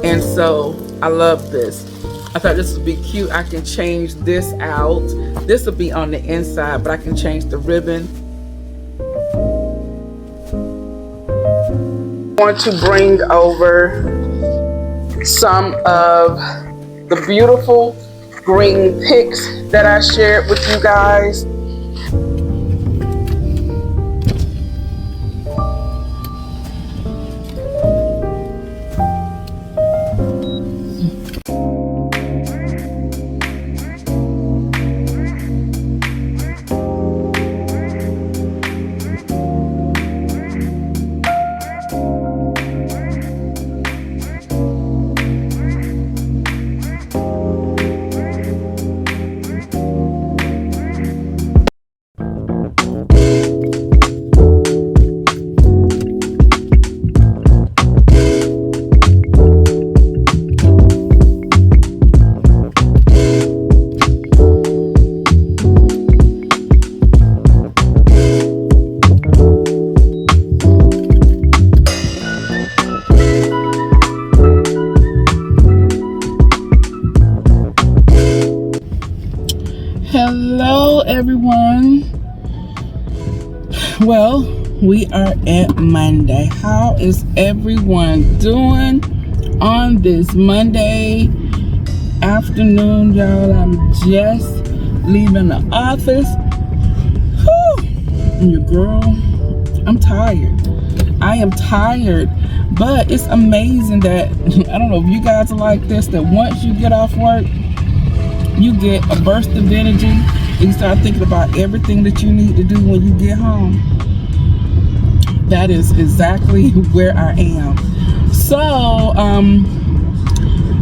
And so I love this. I thought this would be cute. I can change this out. This will be on the inside, but I can change the ribbon. I want to bring over some of the beautiful green picks that I shared with you guys. Hello everyone. Well, we are at Monday. How is everyone doing on this Monday afternoon, y'all? I'm just leaving the office. Whew. And your girl, I'm tired. I am tired, but it's amazing that, I don't know if you guys are like this, that once you get off work, you get a burst of energy and you start thinking about everything that you need to do when you get home. That is exactly where I am. So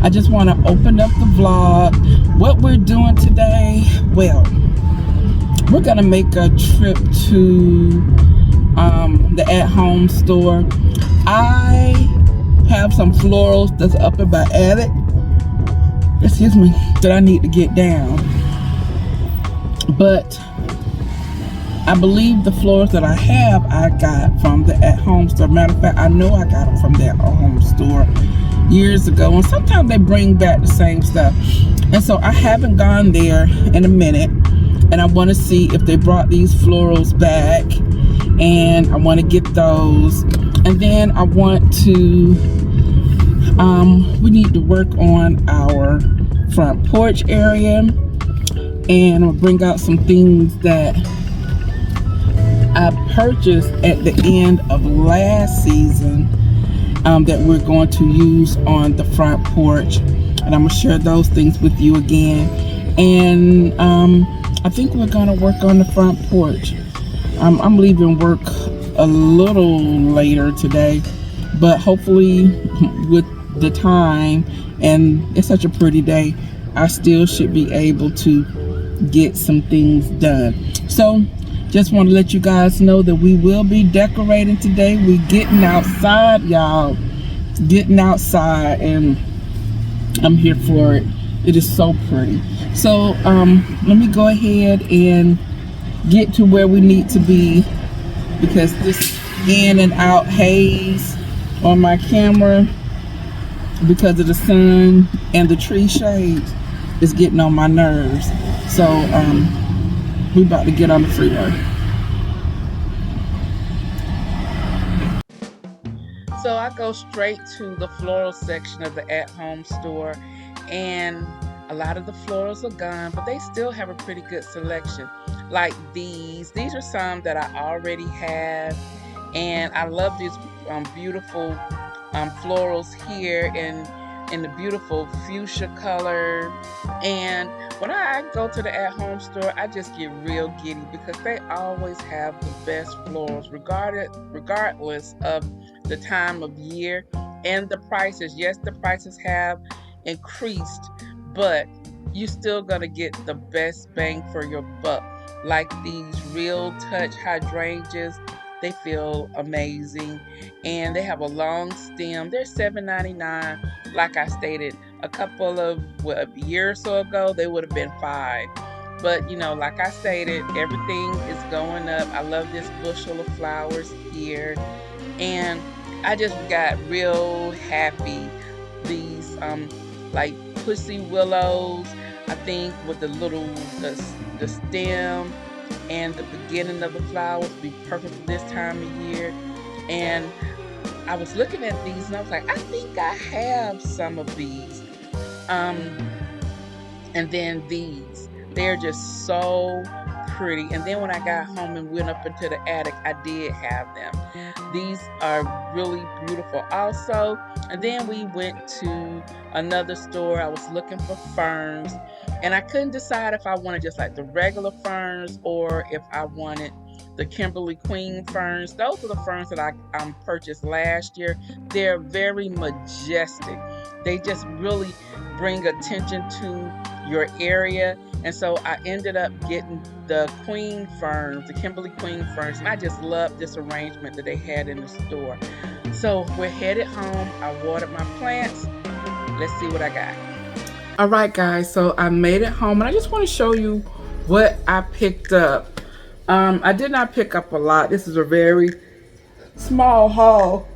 I just want to open up the vlog. What we're doing today, well, we're gonna make a trip to the at-home store. I have some florals that's up in my attic, excuse me, that I need to get down, but I believe the florals that I have I got from the at-home store. Matter of fact, I know I got them from the at-home store years ago, and sometimes they bring back the same stuff, and so I haven't gone there in a minute, and I want to see if they brought these florals back, and I want to get those. And then I want to we need to work on our front porch area, and I'll bring out some things that I purchased at the end of last season that we're going to use on the front porch, and I'm gonna share those things with you again. And I think we're gonna work on the front porch. I'm leaving work a little later today, but hopefully with the time, and it's such a pretty day, I still should be able to get some things done. So just want to let you guys know that we will be decorating today. We're getting outside, y'all, getting outside, and I'm here for it. It is so pretty. So let me go ahead and get to where we need to be, because this in and out haze on my camera because of the sun and the tree shades is getting on my nerves. So we about to get on the freeway. So I go straight to the floral section of the at-home store, and a lot of the florals are gone, but they still have a pretty good selection. Like these are some that I already have, and I love these beautiful florals here in the beautiful fuchsia color. And when I go to the at-home store, I just get real giddy because they always have the best florals, regardless of the time of year and the prices. Yes, the prices have increased, but you're still gonna get the best bang for your buck. Like these Real Touch hydrangeas, they feel amazing, and they have a long stem. They're $7.99. Like I stated, a couple of a year or so ago, they would have been $5. But you know, like I stated, everything is going up. I love this bushel of flowers here, and I just got real happy. The like pussy willows, I think, with the little the stem and the beginning of the flowers be perfect for this time of year. And I was looking at these and I was like, I think I have some of these. And then these, they're just so pretty. And then when I got home and went up into the attic, I did have them. These are really beautiful also. And then we went to another store. I was looking for ferns, and I couldn't decide if I wanted just like the regular ferns or if I wanted the Kimberly Queen ferns. Those are the ferns that I purchased last year. They're very majestic. They just really bring attention to your area. And so I ended up getting the Queen ferns, the Kimberly Queen ferns, and I just loved this arrangement that they had in the store. So we're headed home. I watered my plants. Let's see what I got. All right, guys, so I made it home, and I just want to show you what I picked up. I did not pick up a lot. This is a very small haul.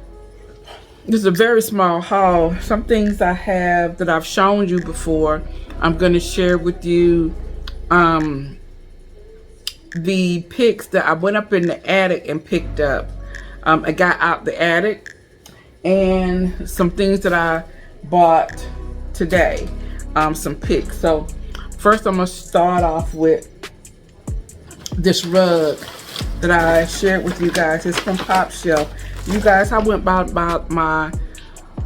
This is a very small haul. Some things I have that I've shown you before, I'm going to share with you. The picks that I went up in the attic and picked up. I got out the attic, and some things that I bought today. Some picks. So first I'm going to start off with this rug that I shared with you guys. It's from Pop Shelf. You guys, I went by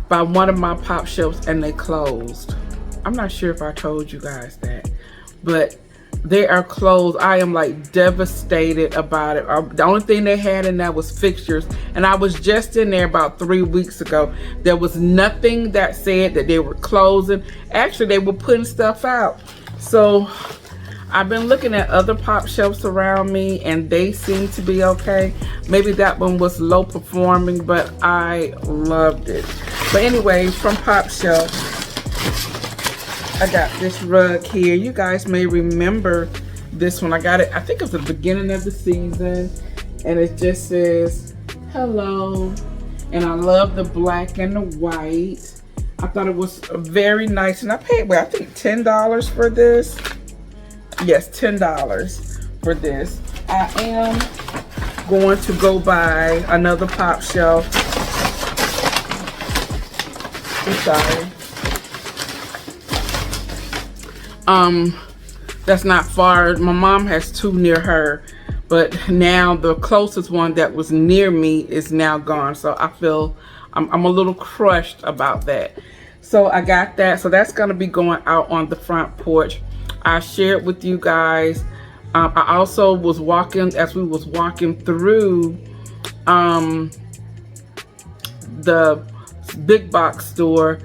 one of my Pop Shelves and they closed. I'm not sure if I told you guys that, but they are closed. I am like devastated about it. The only thing they had in that was fixtures, and I was just in there about 3 weeks ago. There was nothing that said that they were closing. Actually, they were putting stuff out. So I've been looking at other Pop Shelves around me, and they seem to be okay. Maybe that one was low performing, but I loved it. But anyway, from Pop Shelf, I got this rug here. You guys may remember this one. I got it, I think it was the beginning of the season, and it just says hello. And I love the black and the white. I thought it was very nice, and I paid, well, I think $10 for this. Yes, $10 for this. I am going to go buy another Pop Shelf. I'm sorry. That's not far. My mom has two near her, but now the closest one that was near me is now gone. So I feel I'm a little crushed about that. So I got that. So that's gonna be going out on the front porch. I shared with you guys. I also was walking, as we was walking through the big box store.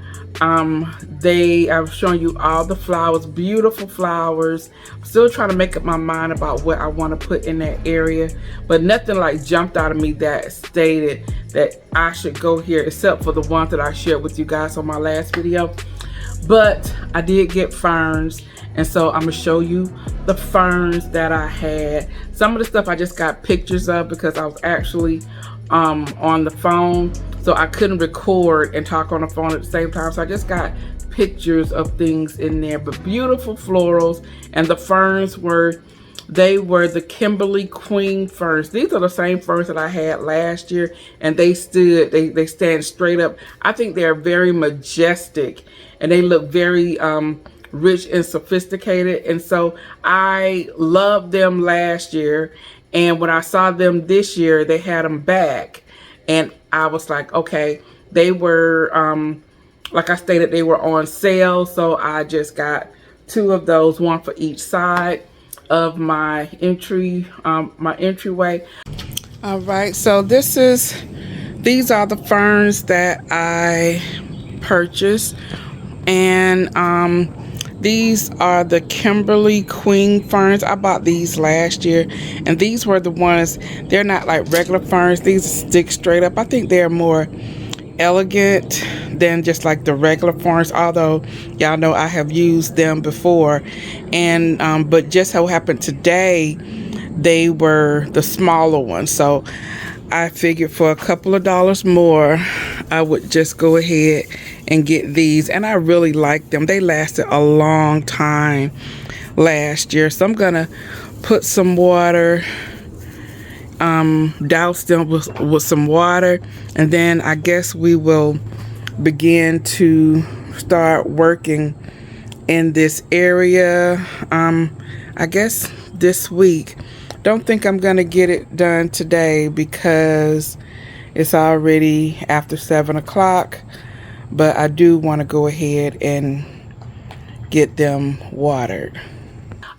I've shown you all the flowers, beautiful flowers. I'm still trying to make up my mind about what I want to put in that area, but nothing like jumped out of me that stated that I should go here, except for the ones that I shared with you guys on my last video. But I did get ferns, and so I'm gonna show you the ferns that I had. Some of the stuff I just got pictures of because I was actually on the phone, so I couldn't record and talk on the phone at the same time. So I just got pictures of things in there, but beautiful florals. And the ferns were the Kimberly Queen ferns. These are the same ferns that I had last year, and they stand straight up. I think they're very majestic, and they look very rich and sophisticated. And so I loved them last year, and when I saw them this year, they had them back, and I was like, okay, they were like I stated, they were on sale. So I just got two of those, one for each side of my entryway. All right, so these are the ferns that I purchased, and these are the Kimberly Queen ferns. I bought these last year, and these were the ones, they're not like regular ferns. These stick straight up. I think they're more elegant than just like the regular ferns, although y'all know I have used them before. And but just so happened today they were the smaller ones, so I figured for a couple of dollars more I would just go ahead and get these, and I really like them. They lasted a long time last year. So I'm gonna put some water, douse them with some water, and then I guess we will begin to start working in this area, I guess this week. Don't think I'm gonna get it done today because it's already after 7 o'clock, but I do want to go ahead and get them watered.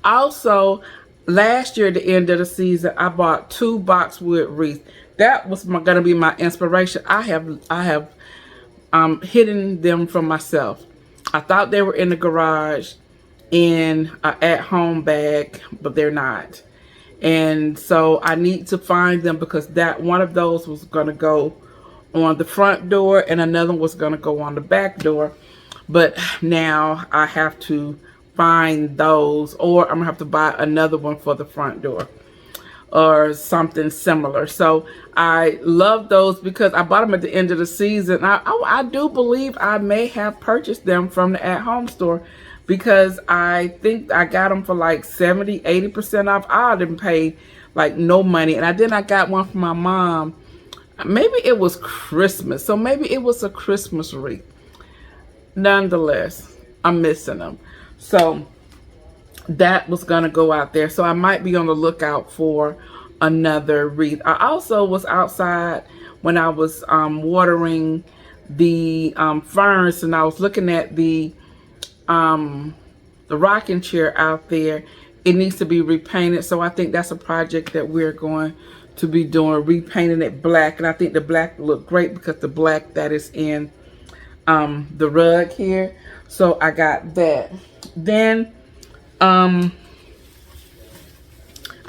Also, last year at the end of the season, I bought 2 boxwood wreaths. That was gonna be my inspiration. I have hidden them from myself. I thought they were in the garage in an at-home bag, but they're not. And so I need to find them because that one of those was going to go on the front door and another was going to go on the back door. But now I have to find those, or I'm going to have to buy another one for the front door or something similar. So I love those because I bought them at the end of the season. I do believe I may have purchased them from the at-home store because I think I got them for like 70-80% off. I didn't pay like no money. And I got one for my mom. Maybe it was Christmas, so maybe it was a Christmas wreath. Nonetheless, I'm missing them. So that was gonna go out there. So I might be on the lookout for another wreath. I also was outside when I was watering the ferns, and I was looking at the rocking chair out there. It needs to be repainted, so I think that's a project that we're going to be doing, repainting it black. And I think the black will look great because the black that is in the rug here. So I got that. Then I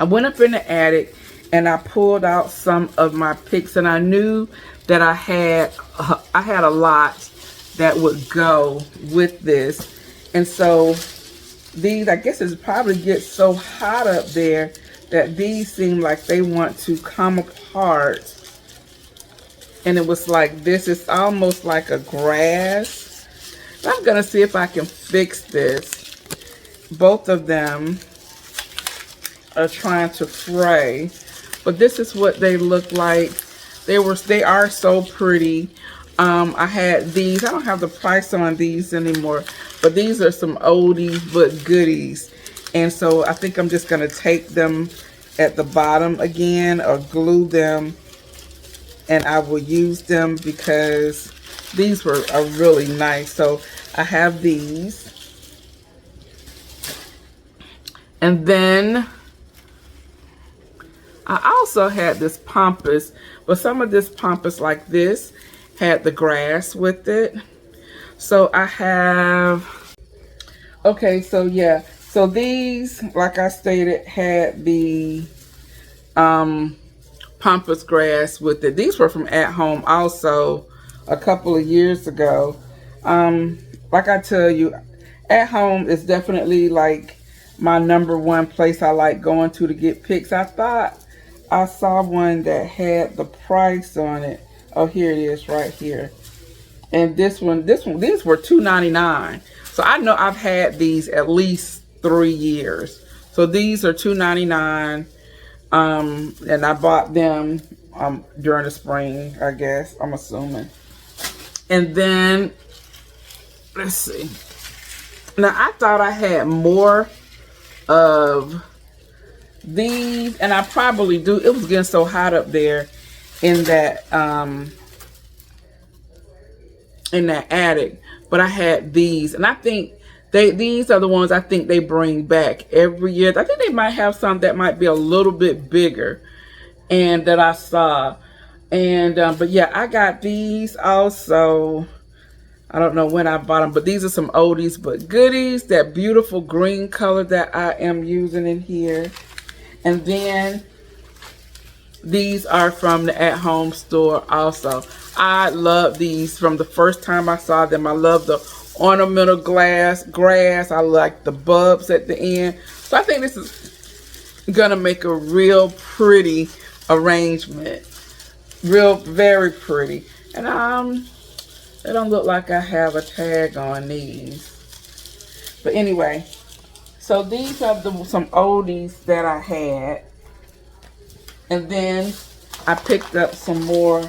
went up in the attic and I pulled out some of my picks, and I knew that I had a lot that would go with this. And so these, I guess it probably gets so hot up there that these seem like they want to come apart. And it was like this. It's almost like a grass. I'm gonna see if I can fix this. Both of them are trying to fray, but this is what they look like. They are so pretty. I had these. I don't have the price on these anymore, but these are some oldies but goodies. And so I think I'm just gonna take them at the bottom again or glue them, and I will use them because these are really nice. So I have these. And then I also had this pampas, but some of this pampas like this had the grass with it. So I have, okay, so yeah. So these, like I stated, had the pampas grass with it. These were from At Home also a couple of years ago. Like I tell you, At Home is definitely like my #1 place I like going to get picks. I thought I saw one that had the price on it. Oh, here it is right here. And this one, these were $2.99. So I know I've had these at least 3 years. So these are $2.99. And I bought them during the spring, I guess, I'm assuming. And then, let's see. Now, I thought I had more of these, and I probably do. It was getting so hot up there in that attic, but I had these, and I think these are the ones I think they bring back every year. I think they might have some that might be a little bit bigger, and that I saw. And but yeah, I got these also. I don't know when I bought them, but these are some oldies but goodies. That beautiful green color that I am using in here. And then these are from the At Home store also. I love these from the first time I saw them. I love the ornamental grass. I like the bulbs at the end. So I think this is gonna make a real pretty arrangement. Very pretty. And It don't look like I have a tag on these. But anyway, so these are some oldies that I had. And then I picked up some more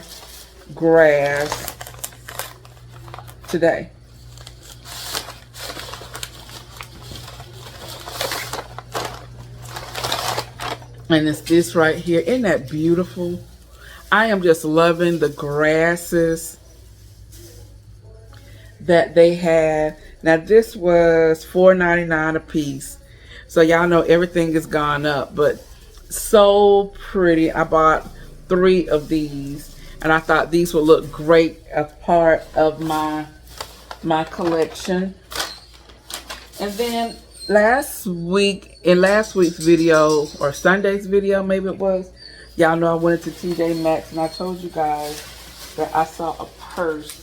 grass today. And it's this right here. Isn't that beautiful? I am just loving the grasses that they had. Now this was $4.99 a piece. So y'all know everything has gone up, but so pretty. I bought 3 of these and I thought these would look great as part of my collection. And then last week's video, or Sunday's video maybe it was, y'all know I went to TJ Maxx and I told you guys that I saw a purse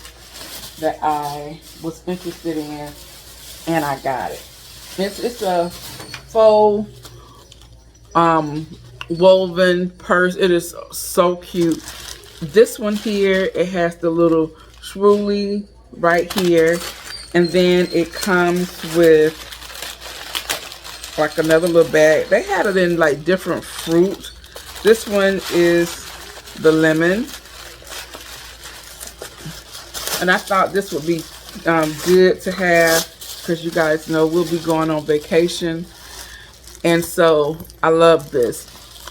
that I was interested in and I got it. It's a faux woven purse. It is so cute. This one here, it has the little swoolie right here, and then it comes with like another little bag. They had it in like different fruit. This one is the lemon, and I thought this would be good to have because you guys know we'll be going on vacation, and so I love this.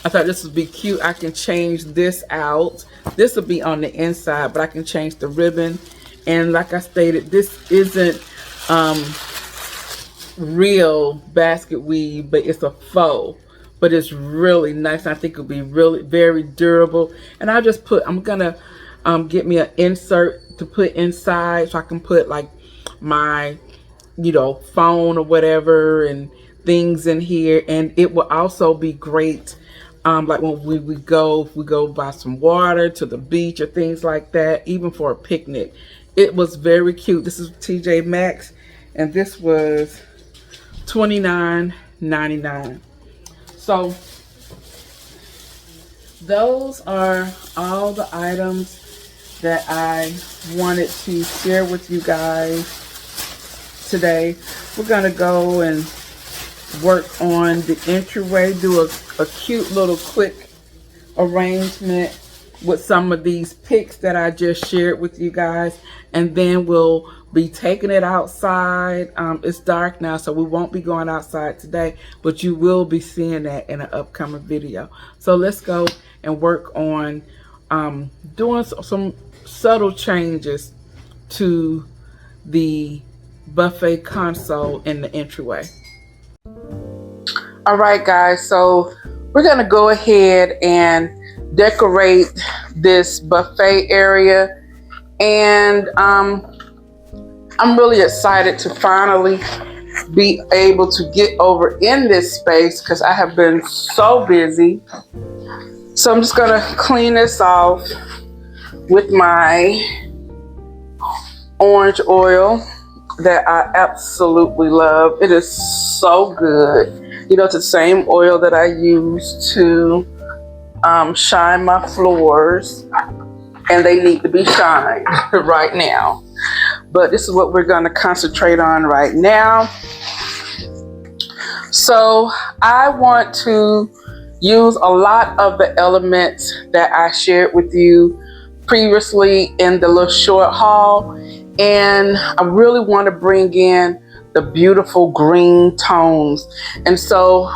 I thought this would be cute. I can change this out. This will be on the inside, but I can change the ribbon. And like I stated, this isn't real basket weave, but it's a faux. But it's really nice. I think it'll be really very durable. And I just put, I'm gonna get me an insert to put inside so I can put like my, you know, phone or whatever and things in here. And it will also be great like when we go buy some water to the beach or things like that, even for a picnic. It was very cute. This is TJ Maxx and this was $29.99. So those are all the items that I wanted to share with you guys today. We're gonna go and work on the entryway, do a cute little quick arrangement with some of these picks that I just shared with you guys, and then we'll be taking it outside. It's dark now, so we won't be going outside today, but you will be seeing that in an upcoming video. So let's go and work on doing some subtle changes to the buffet console in the entryway. All right, guys, so we're gonna go ahead and decorate this buffet area, and I'm really excited to finally be able to get over in this space because I have been so busy. So I'm just gonna clean this off with my orange oil that I absolutely love. It is so good. You know, it's the same oil that I use to shine my floors, and they need to be shined right now. But this is what we're going to concentrate on right now. So I want to use a lot of the elements that I shared with you previously in the little short haul, and I really want to bring in the beautiful green tones. And so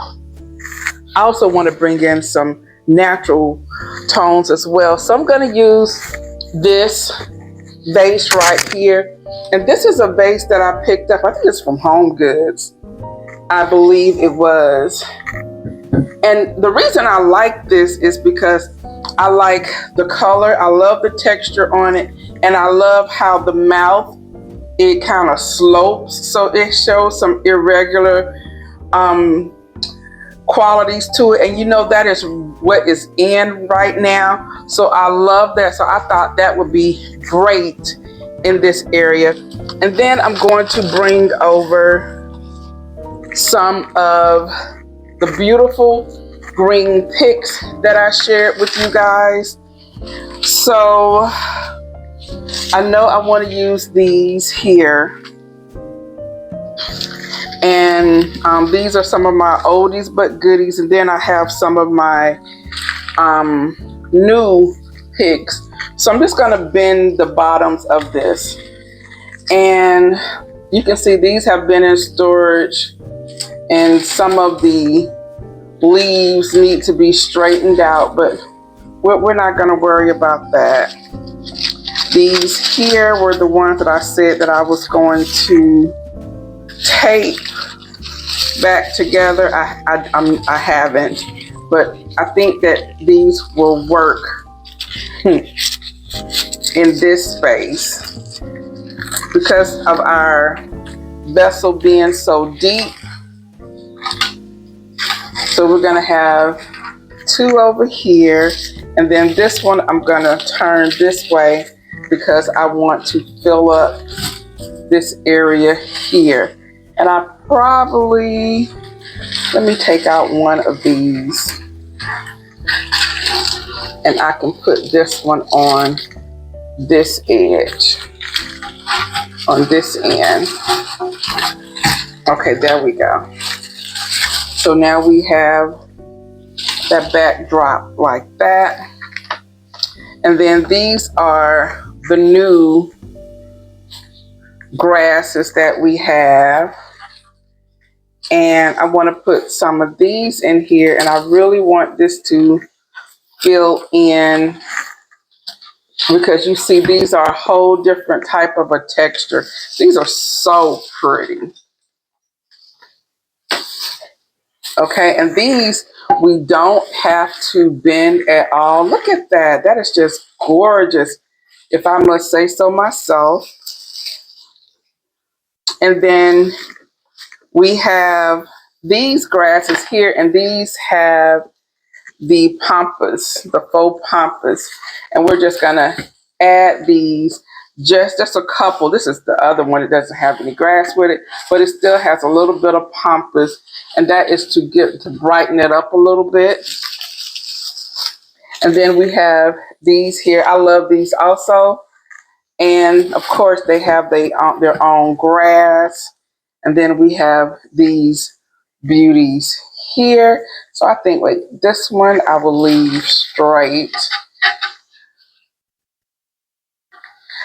I also want to bring in some natural tones as well. So I'm going to use this vase right here. And this is a vase that I picked up. I think it's from Home Goods. I believe it was. And the reason I like this is because I like the color. I love the texture on it. And I love how the mouth, it kind of slopes, so it shows some irregular qualities to it, and you know that is what is in right now. So I love that. So I thought that would be great in this area. And then I'm going to bring over some of the beautiful green picks that I shared with you guys. So I know I want to use these here. And these are some of my oldies but goodies. And then I have some of my new picks. So I'm just going to bend the bottoms of this. And you can see these have been in storage. And some of the leaves need to be straightened out. But we're not going to worry about that. These here were the ones that I said that I was going to tape back together. I haven't, but I think that these will work in this space because of our vessel being so deep. So we're gonna have two over here, and then this one I'm gonna turn this way because I want to fill up this area here. And I probably, let me take out one of these and I can put this one on this edge, on this end. Okay, there we go. So now we have that backdrop like that. And then these are the new grasses that we have. And I want to put some of these in here, and I really want this to fill in because you see these are a whole different type of a texture. These are so pretty. Okay, and these we don't have to bend at all. Look at that. That is just gorgeous, if I must say so myself. And then we have these grasses here, and these have the pampas, the faux pampas, and we're just gonna add these, just a couple. This is the other one. It doesn't have any grass with it, but it still has a little bit of pampas, and that is to brighten it up a little bit. And then we have these here. I love these also, and of course they have their own grass. And then we have these beauties here. So I think, wait, this one I will leave straight.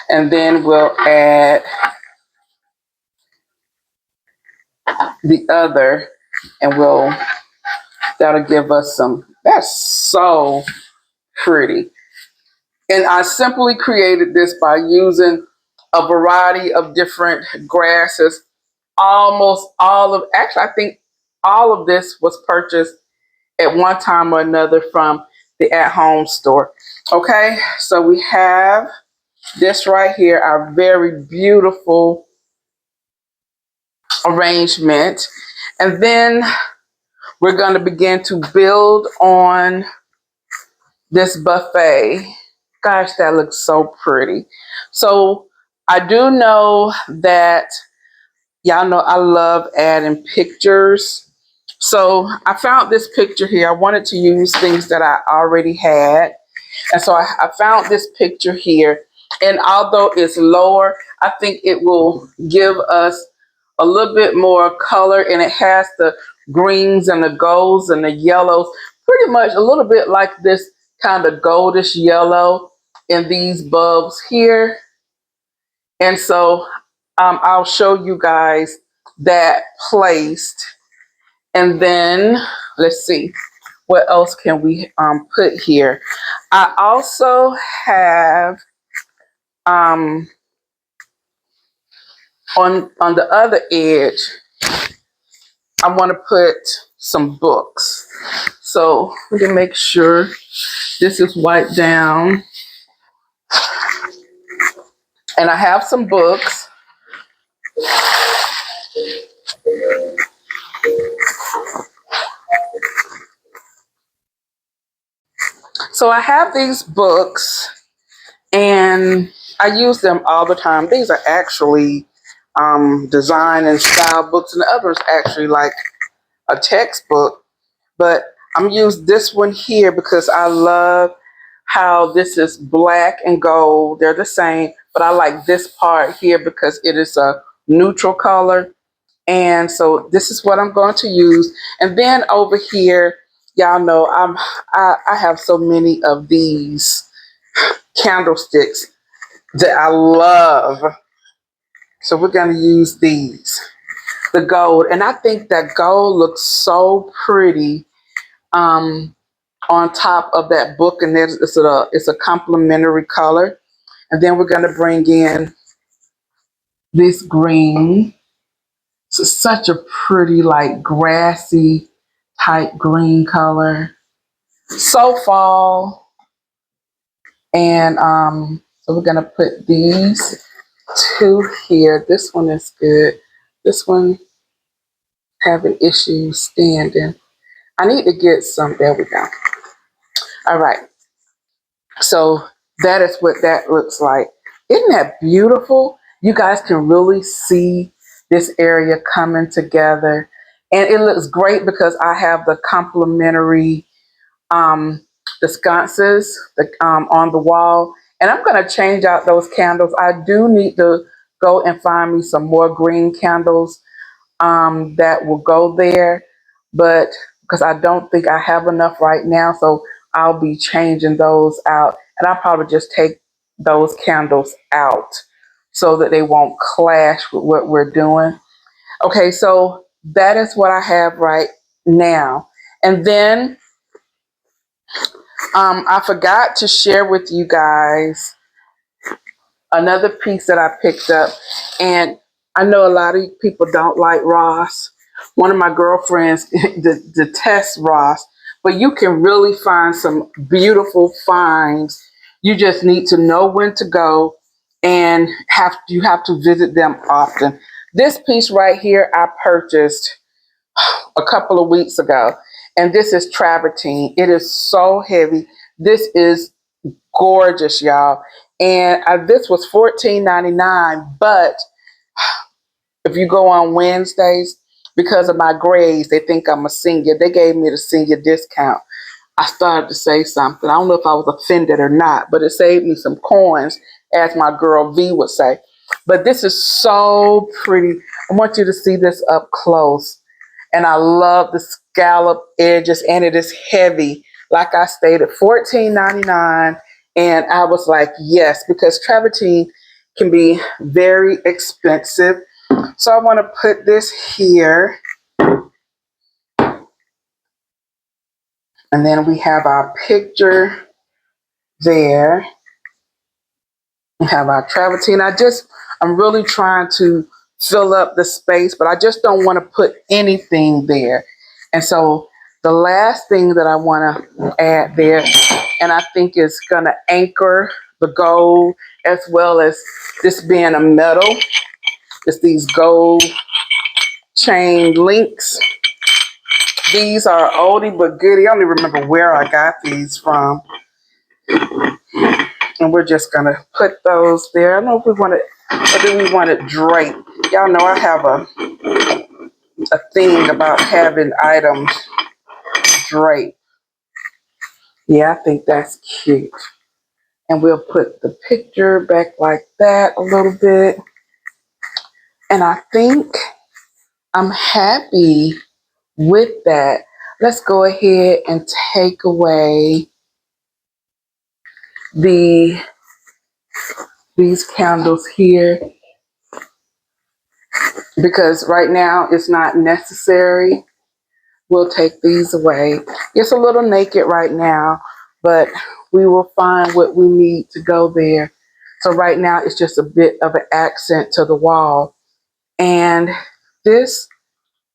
And then we'll add the other, and that'll give us some, that's so pretty. And I simply created this by using a variety of different grasses. Actually, I think all of this was purchased at one time or another from the at-home store. Okay, so we have this right here, our very beautiful arrangement. And then we're going to begin to build on this buffet. Gosh, that looks so pretty. So I do know that y'all know I love adding pictures. So I found this picture here. I wanted to use things that I already had. And so I found this picture here. And although it's lower, I think it will give us a little bit more color. And it has the greens and the golds and the yellows, pretty much a little bit like this kind of goldish yellow in these bulbs here. And so I'll show you guys that placed. And then let's see, what else can we put here? I also have on the other edge, I want to put some books. So let me make sure this is wiped down. And I have some books. So I have these books, and I use them all the time. These are actually design and style books, and the others actually like a textbook. But I'm using this one here because I love how this is black and gold. They're the same, but I like this part here because it is a neutral color. And so this is what I'm going to use. And then over here, y'all know I have so many of these candlesticks that I love. So we're going to use these, the gold. And I think that gold looks so pretty on top of that book. And it's a complementary color. And then we're going to bring in this green. It's such a pretty, like grassy type green color. So fall. And so we're gonna put these two here. This one is good. This one having issues standing. I need to get some. There we go. All right. So that is what that looks like. Isn't that beautiful? You guys can really see this area coming together. And it looks great because I have the complementary the sconces on the wall. And I'm going to change out those candles. I do need to go and find me some more green candles that will go there. But because I don't think I have enough right now. So I'll be changing those out. And I'll probably just take those candles out so that they won't clash with what we're doing. Okay, so that is what I have right now. And then I forgot to share with you guys another piece that I picked up. And I know a lot of people don't like Ross. One of my girlfriends detests Ross, but you can really find some beautiful finds. You just need to know when to go and you have to visit them often. This piece right here I purchased a couple of weeks ago, and this is travertine. It is so heavy. This is gorgeous, y'all. And this was $14.99, but if you go on Wednesdays, because of my grades, they think I'm a senior. They gave me the senior discount. I started to say something. I don't know if I was offended or not, but it saved me some coins, as my girl V would say. But this is so pretty. I want you to see this up close. And I love the scallop edges, and it is heavy. Like I stated, $14.99. And I was like, yes, because travertine can be very expensive. So I want to put this here. And then we have our picture there. We have our travertine. I'm really trying to fill up the space, but I just don't want to put anything there. And so the last thing that I want to add there, and I think is going to anchor the gold as well as this being a metal, is these gold chain links. These are oldie but goodie. I don't even remember where I got these from. And we're just going to put those there. I don't know if we want it, or do we want it draped? Y'all know I have a thing about having items draped. Yeah, I think that's cute. And we'll put the picture back like that a little bit. And I think I'm happy with that. Let's go ahead and take away these candles here, because right now it's not necessary. We'll take these away. It's a little naked right now, but we will find what we need to go there. So right now it's just a bit of an accent to the wall. And this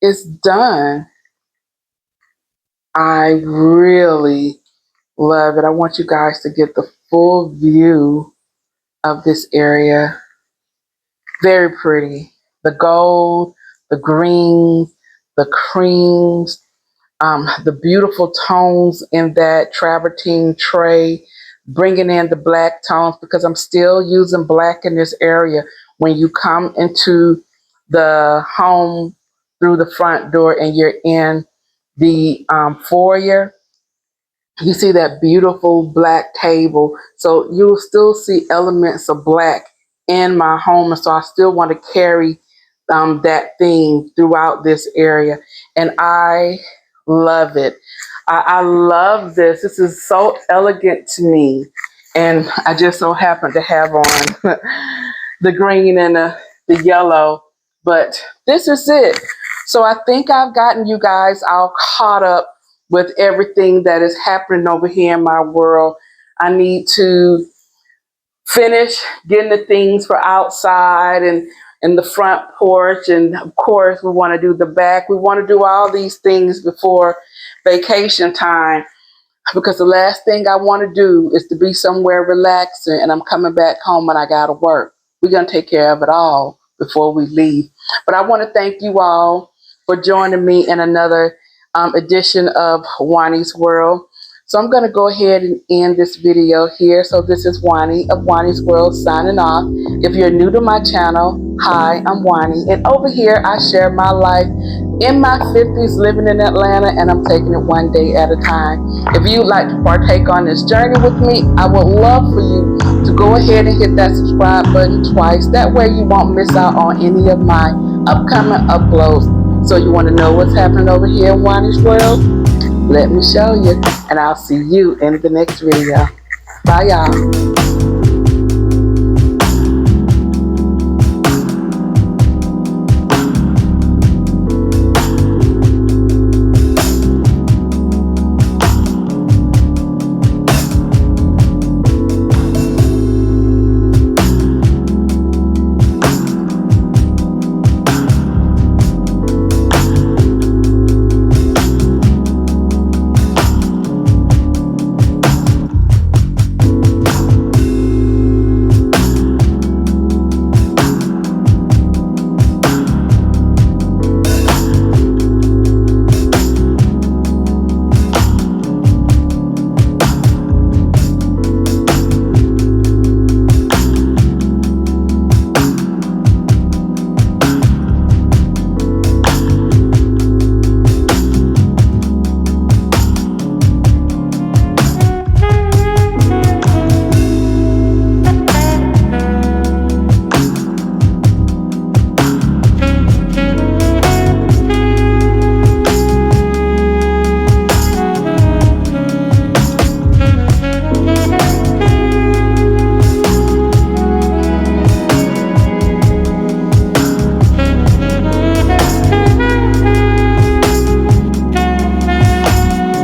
is done. I really love it. I want you guys to get the full view of this area. Very pretty. The gold, the greens, the creams, the beautiful tones in that travertine tray, bringing in the black tones, because I'm still using black in this area. When you come into the home through the front door and you're in the foyer, you see that beautiful black table. So you'll still see elements of black in my home, and so I still want to carry that theme throughout this area, and I love it. I love this. This is so elegant to me, and I just so happen to have on the green and the yellow, but this is it. So I think I've gotten you guys all caught up with everything that is happening over here in my world. I need to finish getting the things for outside and the front porch, and of course we want to do the back. We want to do all these things before vacation time, because the last thing I want to do is to be somewhere relaxing and I'm coming back home and I got to work. We're going to take care of it all before we leave. But I want to thank you all for joining me in another edition of Juani's World. So I'm going to go ahead and end this video here. So this is Juani of Juani's World signing off. If you're new to my channel, hi, I'm Juani. And over here, I share my life in my 50s living in Atlanta, and I'm taking it one day at a time. If you'd like to partake on this journey with me, I would love for you to go ahead and hit that subscribe button twice. That way you won't miss out on any of my upcoming uploads. So you want to know what's happening over here in Juani's World? Let me show you, and I'll see you in the next video. Bye, y'all.